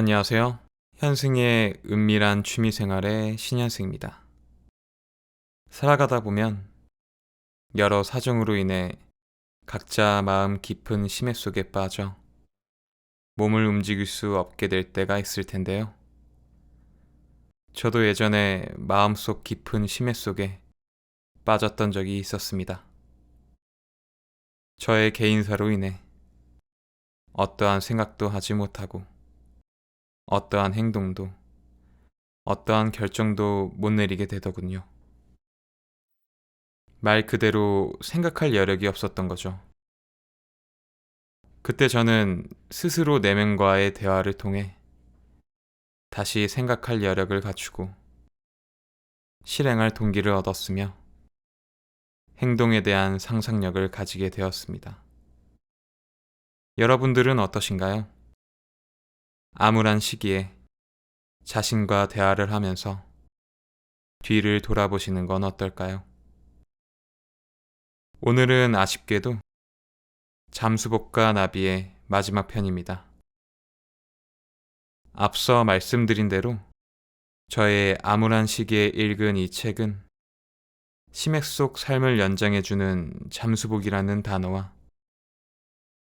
안녕하세요. 현승의 은밀한 취미생활의 신현승입니다. 살아가다 보면 여러 사정으로 인해 각자 마음 깊은 심해 속에 빠져 몸을 움직일 수 없게 될 때가 있을 텐데요. 저도 예전에 마음속 깊은 심해 속에 빠졌던 적이 있었습니다. 저의 개인사로 인해 어떠한 생각도 하지 못하고 어떠한 행동도 어떠한 결정도 못 내리게 되더군요. 말 그대로 생각할 여력이 없었던 거죠. 그때 저는 스스로 내면과의 대화를 통해 다시 생각할 여력을 갖추고 실행할 동기를 얻었으며 행동에 대한 상상력을 가지게 되었습니다. 여러분들은 어떠신가요? 암울한 시기에 자신과 대화를 하면서 뒤를 돌아보시는 건 어떨까요? 오늘은 아쉽게도 잠수복과 나비의 마지막 편입니다. 앞서 말씀드린 대로 저의 암울한 시기에 읽은 이 책은 심해 속 삶을 연장해주는 잠수복이라는 단어와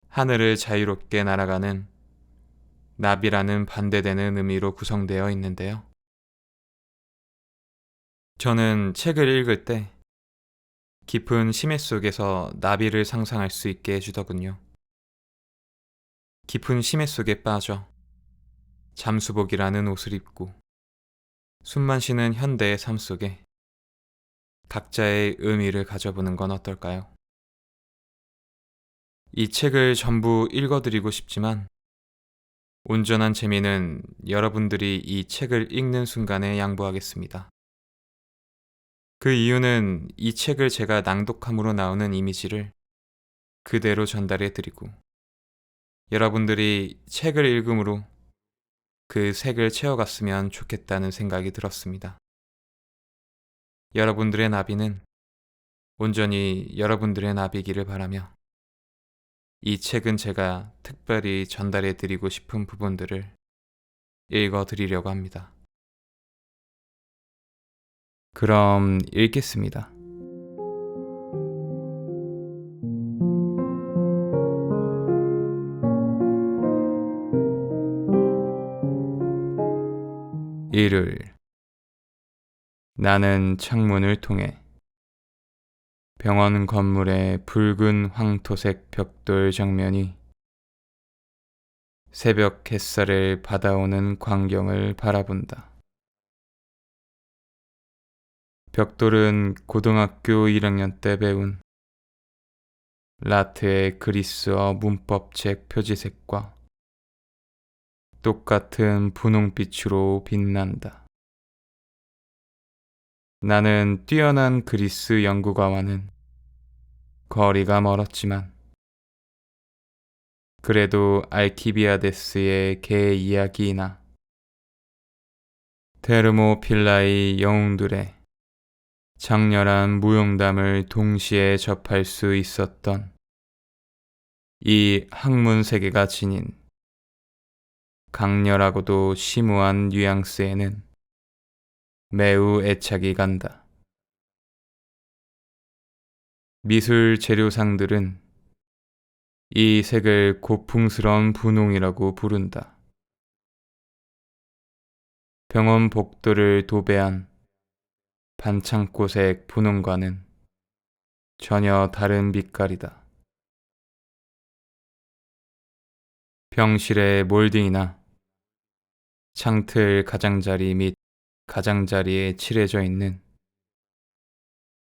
하늘을 자유롭게 날아가는 나비라는 반대되는 의미로 구성되어 있는데요. 저는 책을 읽을 때 깊은 심해 속에서 나비를 상상할 수 있게 해주더군요. 깊은 심해 속에 빠져 잠수복이라는 옷을 입고 숨만 쉬는 현대의 삶 속에 각자의 의미를 가져보는 건 어떨까요? 이 책을 전부 읽어드리고 싶지만 온전한 재미는 여러분들이 이 책을 읽는 순간에 양보하겠습니다. 그 이유는 이 책을 제가 낭독함으로 나오는 이미지를 그대로 전달해 드리고 여러분들이 책을 읽음으로 그 색을 채워갔으면 좋겠다는 생각이 들었습니다. 여러분들의 나비는 온전히 여러분들의 나비기를 바라며 이 책은 제가 특별히 전달해 드리고 싶은 부분들을 읽어 드리려고 합니다. 그럼 읽겠습니다. 일요일. 나는 창문을 통해 병원 건물의 붉은 황토색 벽돌 정면이 새벽 햇살을 받아오는 광경을 바라본다. 벽돌은 고등학교 1학년 때 배운 라트의 그리스어 문법책 표지색과 똑같은 분홍빛으로 빛난다. 나는 뛰어난 그리스 연구가와는 거리가 멀었지만 그래도 알키비아데스의 개 이야기나 테르모필라의 영웅들의 장렬한 무용담을 동시에 접할 수 있었던 이 학문 세계가 지닌 강렬하고도 심오한 뉘앙스에는 매우 애착이 간다. 미술 재료상들은 이 색을 고풍스러운 분홍이라고 부른다. 병원 복도를 도배한 반창고색 분홍과는 전혀 다른 빛깔이다. 병실의 몰딩이나 창틀 가장자리 및 가장자리에 칠해져 있는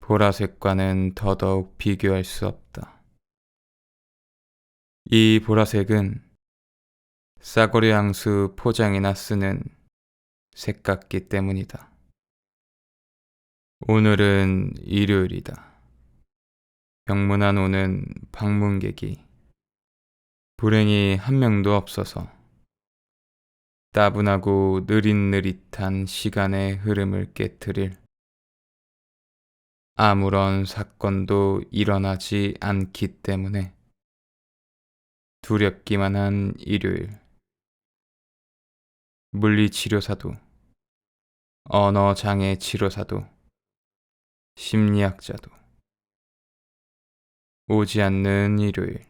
보라색과는 더더욱 비교할 수 없다. 이 보라색은 싸구려 향수 포장이나 쓰는 색 같기 때문이다. 오늘은 일요일이다. 병문안 오는 방문객이 불행히 한 명도 없어서 따분하고 느릿느릿한 시간의 흐름을 깨트릴 아무런 사건도 일어나지 않기 때문에 두렵기만 한 일요일. 물리치료사도, 언어장애 치료사도, 심리학자도. 오지 않는 일요일.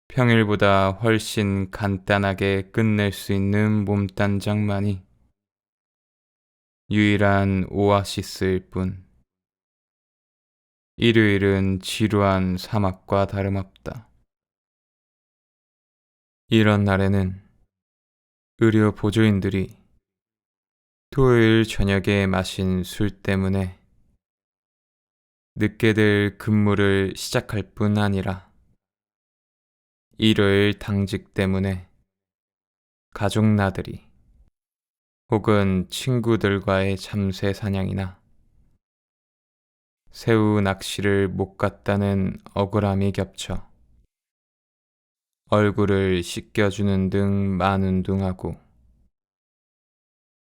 평일보다 훨씬 간단하게 끝낼 수 있는 몸단장만이 유일한 오아시스일 뿐. 일요일은 지루한 사막과 다름없다. 이런 날에는 의료 보조인들이 토요일 저녁에 마신 술 때문에 늦게들 근무를 시작할 뿐 아니라 일요일 당직 때문에 가족 나들이 혹은 친구들과의 잠새 사냥이나 새우 낚시를 못 갔다는 억울함이 겹쳐 얼굴을 씻겨주는 등 만운동하고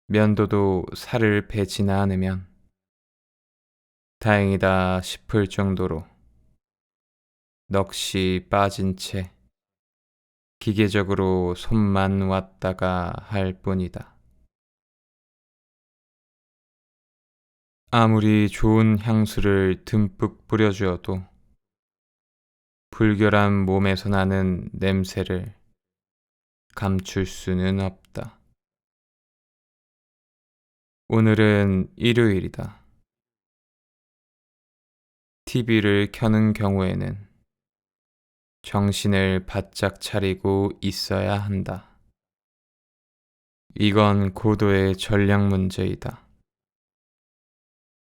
면도도 살을 빼지나 않으면 다행이다 싶을 정도로 넋이 빠진 채 기계적으로 손만 왔다가 할 뿐이다. 아무리 좋은 향수를 듬뿍 뿌려주어도 불결한 몸에서 나는 냄새를 감출 수는 없다. 오늘은 일요일이다. TV를 켜는 경우에는 정신을 바짝 차리고 있어야 한다. 이건 고도의 전략 문제이다.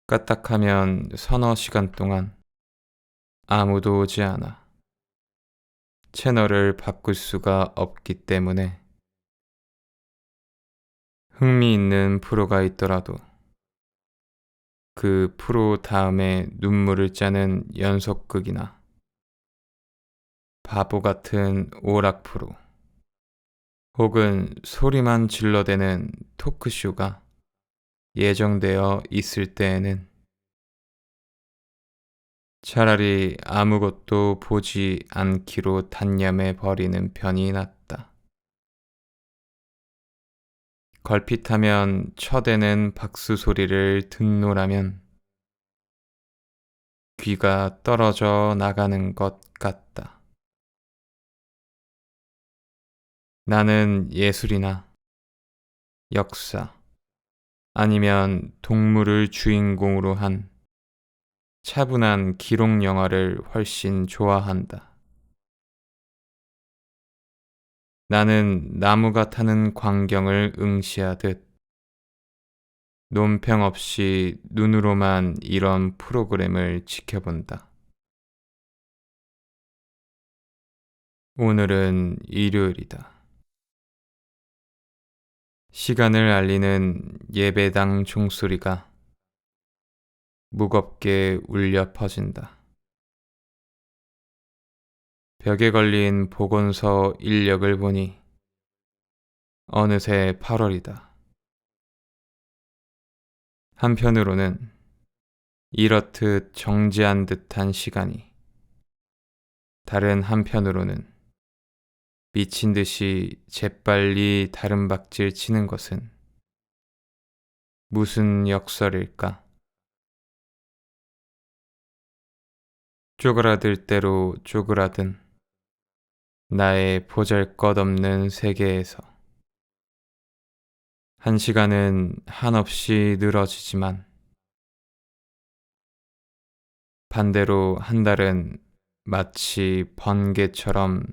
까딱하면 서너 시간 동안 아무도 오지 않아. 채널을 바꿀 수가 없기 때문에 흥미있는 프로가 있더라도 그 프로 다음에 눈물을 짜는 연속극이나 바보 같은 오락 프로 혹은 소리만 질러대는 토크쇼가 예정되어 있을 때에는 차라리 아무것도 보지 않기로 단념해 버리는 편이 낫다. 걸핏하면 쳐대는 박수 소리를 듣노라면 귀가 떨어져 나가는 것 같다. 나는 예술이나 역사 아니면 동물을 주인공으로 한 차분한 기록 영화를 훨씬 좋아한다. 나는 나무가 타는 광경을 응시하듯 논평 없이 눈으로만 이런 프로그램을 지켜본다. 오늘은 일요일이다. 시간을 알리는 예배당 종소리가 무겁게 울려 퍼진다. 벽에 걸린 보건소 인력을 보니 어느새 8월이다. 한편으로는 이렇듯 정지한 듯한 시간이, 다른 한편으로는 미친 듯이 재빨리 다른박질 치는 것은 무슨 역설일까? 쪼그라들 대로 쪼그라든 나의 보잘것없는 세계에서 한 시간은 한없이 늘어지지만 반대로 한 달은 마치 번개처럼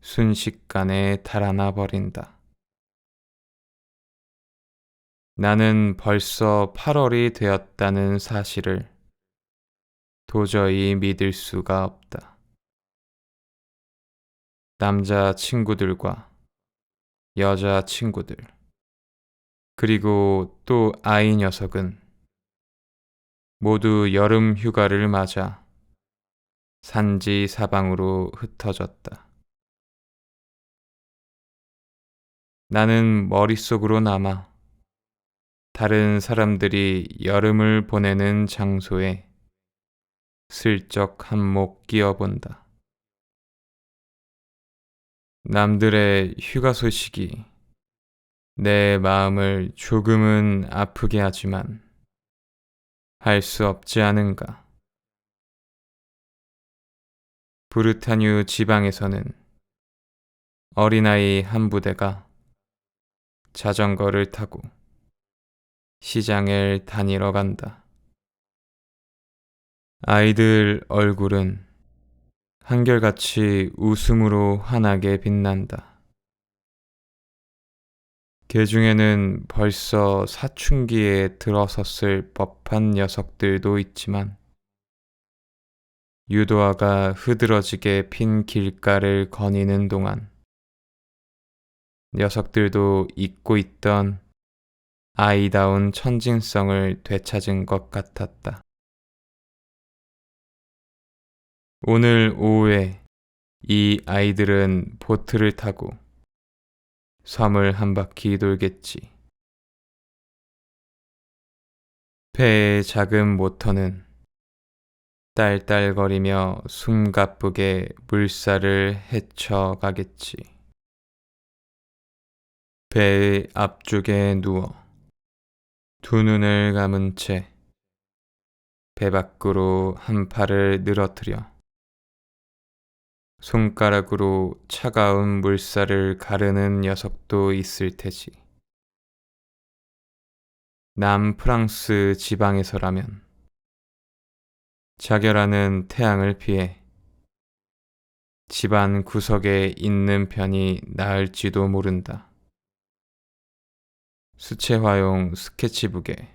순식간에 달아나 버린다. 나는 벌써 8월이 되었다는 사실을 도저히 믿을 수가 없다. 남자 친구들과 여자 친구들, 그리고 또 아이 녀석은 모두 여름 휴가를 맞아 산지 사방으로 흩어졌다. 나는 머릿속으로 남아 다른 사람들이 여름을 보내는 장소에 슬쩍 한몫 끼어본다. 남들의 휴가 소식이 내 마음을 조금은 아프게 하지만 할 수 없지 않은가. 브르타뉴 지방에서는 어린아이 한 부대가 자전거를 타고 시장을 다니러 간다. 아이들 얼굴은 한결같이 웃음으로 환하게 빛난다. 그 중에는 벌써 사춘기에 들어섰을 법한 녀석들도 있지만 유도화가 흐드러지게 핀 길가를 거니는 동안 녀석들도 잊고 있던 아이다운 천진성을 되찾은 것 같았다. 오늘 오후에 이 아이들은 보트를 타고 섬을 한 바퀴 돌겠지. 배의 작은 모터는 딸딸거리며 숨가쁘게 물살을 헤쳐가겠지. 배의 앞쪽에 누워 두 눈을 감은 채 배 밖으로 한 팔을 늘어뜨려 손가락으로 차가운 물살을 가르는 녀석도 있을 테지. 남프랑스 지방에서라면 자결하는 태양을 피해 집안 구석에 있는 편이 나을지도 모른다. 수채화용 스케치북에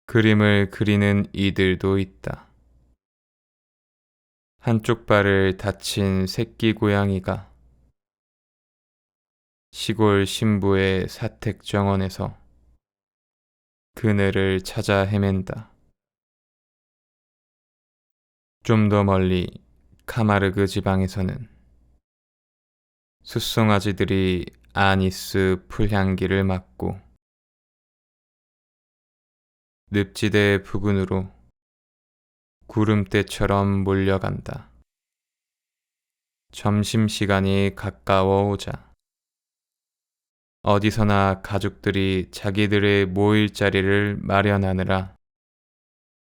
그림을 그리는 이들도 있다. 한쪽 발을 다친 새끼 고양이가 시골 신부의 사택 정원에서 그네를 찾아 헤맨다. 좀 더 멀리 카마르그 지방에서는 숫송아지들이 아니스 풀향기를 맡고 늪지대 부근으로 구름대처럼 몰려간다. 점심시간이 가까워 오자 어디서나 가족들이 자기들의 모일 자리를 마련하느라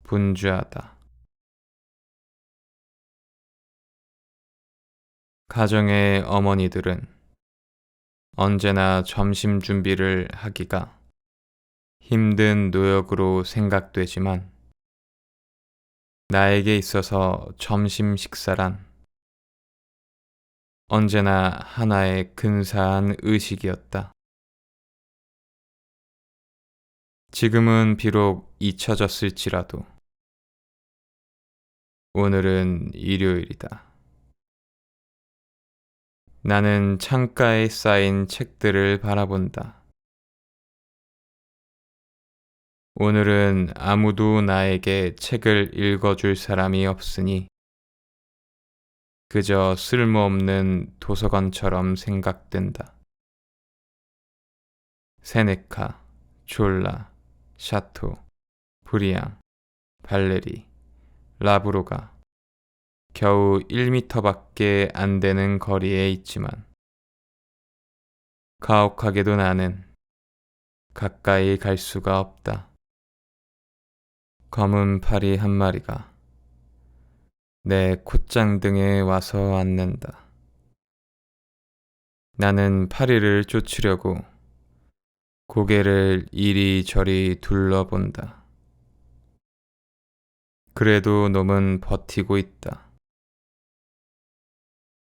분주하다. 가정의 어머니들은 언제나 점심 준비를 하기가 힘든 노역으로 생각되지만 나에게 있어서 점심 식사란 언제나 하나의 근사한 의식이었다. 지금은 비록 잊혀졌을지라도 오늘은 일요일이다. 나는 창가에 쌓인 책들을 바라본다. 오늘은 아무도 나에게 책을 읽어줄 사람이 없으니 그저 쓸모없는 도서관처럼 생각된다. 세네카, 졸라, 샤토, 브리앙, 발레리, 라브로가 겨우 1미터밖에 안 되는 거리에 있지만 가혹하게도 나는 가까이 갈 수가 없다. 검은 파리 한 마리가 내 콧장등에 와서 앉는다. 나는 파리를 쫓으려고 고개를 이리저리 둘러본다. 그래도 놈은 버티고 있다.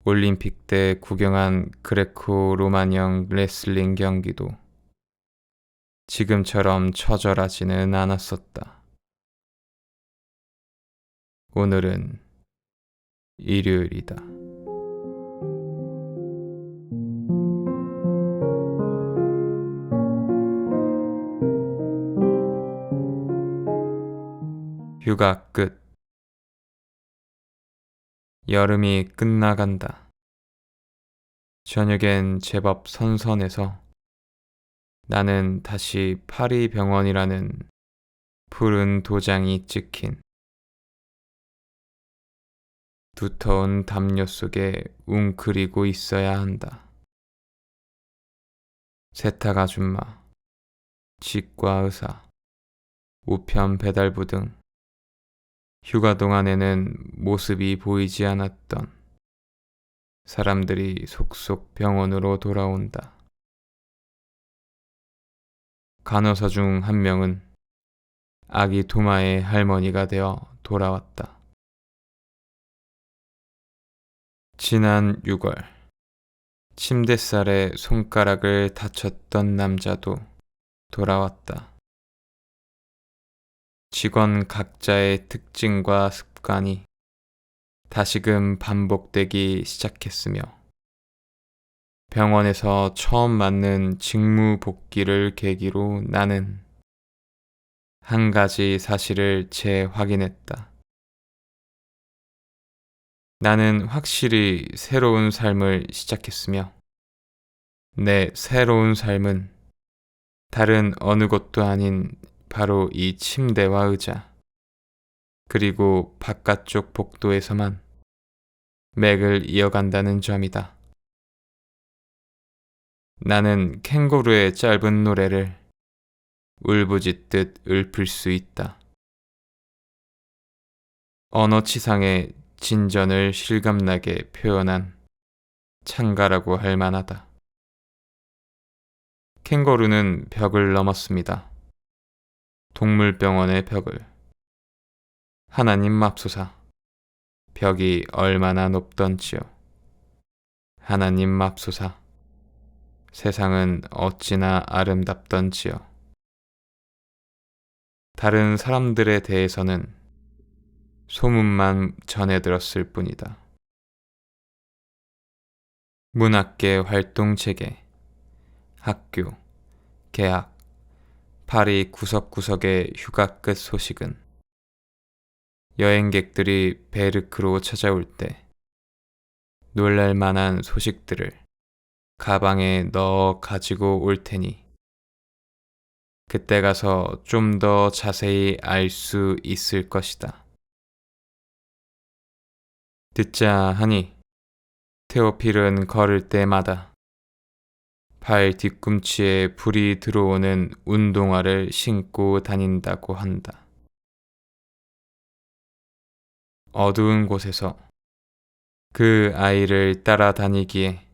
올림픽 때 구경한 그레코 로마형 레슬링 경기도 지금처럼 처절하지는 않았었다. 오늘은 일요일이다. 휴가 끝. 여름이 끝나간다. 저녁엔 제법 선선해서 나는 다시 파리 병원이라는 푸른 도장이 찍힌 두터운 담요 속에 웅크리고 있어야 한다. 세탁 아줌마, 치과 의사, 우편 배달부 등 휴가 동안에는 모습이 보이지 않았던 사람들이 속속 병원으로 돌아온다. 간호사 중 한 명은 아기 토마의 할머니가 되어 돌아왔다. 지난 6월, 침대살에 손가락을 다쳤던 남자도 돌아왔다. 직원 각자의 특징과 습관이 다시금 반복되기 시작했으며 병원에서 처음 맞는 직무 복귀를 계기로 나는 한 가지 사실을 재확인했다. 나는 확실히 새로운 삶을 시작했으며 내 새로운 삶은 다른 어느 것도 아닌 바로 이 침대와 의자, 그리고 바깥쪽 복도에서만 맥을 이어간다는 점이다. 나는 캥거루의 짧은 노래를 울부짖듯 읊을 수 있다. 언어치상의 진전을 실감나게 표현한 창가라고 할 만하다. 캥거루는 벽을 넘었습니다. 동물병원의 벽을. 하나님 맙소사, 벽이 얼마나 높던지요. 하나님 맙소사, 세상은 어찌나 아름답던지요. 다른 사람들에 대해서는 소문만 전해 들었을 뿐이다. 문학계 활동체계, 학교, 개학, 파리 구석구석의 휴가 끝 소식은 여행객들이 베르크로 찾아올 때 놀랄 만한 소식들을 가방에 넣어 가지고 올 테니 그때 가서 좀 더 자세히 알 수 있을 것이다. 듣자 하니 테오필은 걸을 때마다 발 뒤꿈치에 불이 들어오는 운동화를 신고 다닌다고 한다. 어두운 곳에서 그 아이를 따라다니기에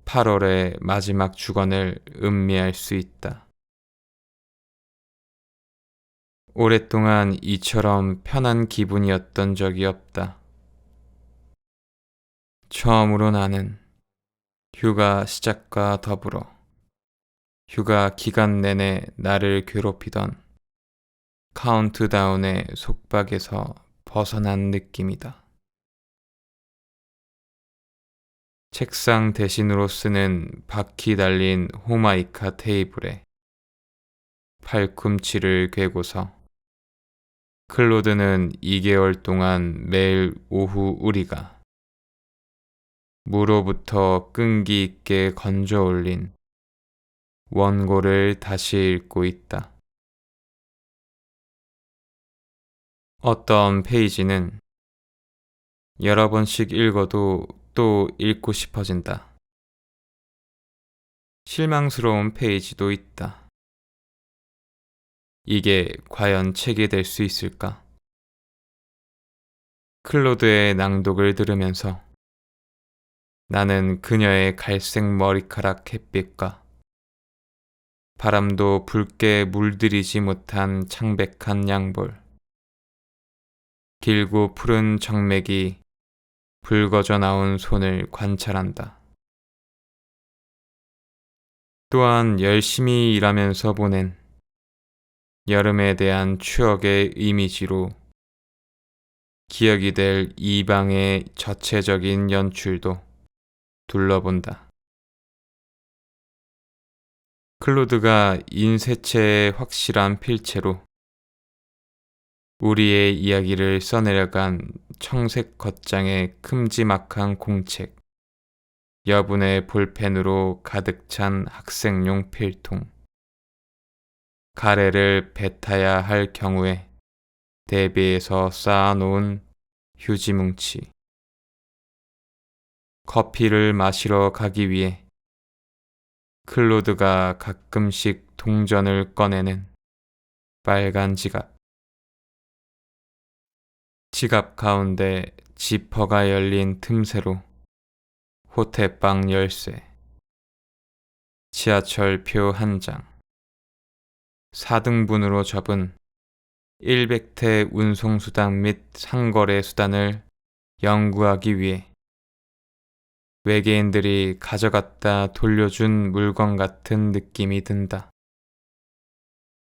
8월의 마지막 주간을 음미할 수 있다. 오랫동안 이처럼 편한 기분이었던 적이 없다. 처음으로 나는 휴가 시작과 더불어 휴가 기간 내내 나를 괴롭히던 카운트다운의 속박에서 벗어난 느낌이다. 책상 대신으로 쓰는 바퀴 달린 호마이카 테이블에 팔꿈치를 괴고서 클로드는 2개월 동안 매일 오후 우리가 무로부터 끈기 있게 건져 올린 원고를 다시 읽고 있다. 어떤 페이지는 여러 번씩 읽어도 또 읽고 싶어진다. 실망스러운 페이지도 있다. 이게 과연 책이 될 수 있을까? 클로드의 낭독을 들으면서 나는 그녀의 갈색 머리카락 햇빛과 바람도 붉게 물들이지 못한 창백한 양볼, 길고 푸른 정맥이 붉어져 나온 손을 관찰한다. 또한 열심히 일하면서 보낸 여름에 대한 추억의 이미지로 기억이 될 이방의 저체적인 연출도 둘러본다. 클로드가 인쇄체의 확실한 필체로 우리의 이야기를 써내려간 청색 겉장의 큼지막한 공책, 여분의 볼펜으로 가득 찬 학생용 필통, 가래를 뱉어야 할 경우에 대비해서 쌓아놓은 휴지뭉치, 커피를 마시러 가기 위해 클로드가 가끔씩 동전을 꺼내는 빨간 지갑. 지갑 가운데 지퍼가 열린 틈새로 호텔방 열쇠, 지하철표 한 장, 4등분으로 접은 100태 운송수단 및 상거래 수단을 연구하기 위해 외계인들이 가져갔다 돌려준 물건 같은 느낌이 든다.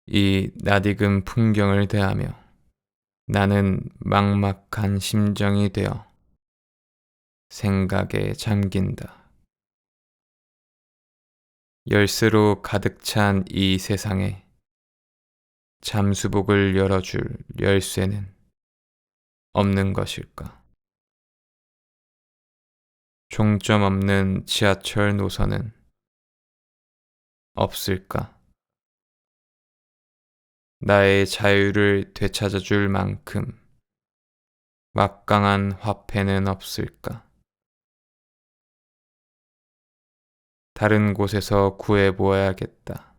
이 낯익은 풍경을 대하며 나는 막막한 심정이 되어 생각에 잠긴다. 열쇠로 가득 찬 이 세상에 잠수복을 열어줄 열쇠는 없는 것일까? 종점 없는 지하철 노선은 없을까? 나의 자유를 되찾아줄 만큼 막강한 화폐는 없을까? 다른 곳에서 구해보아야겠다.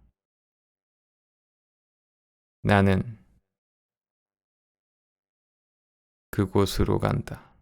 나는 그곳으로 간다.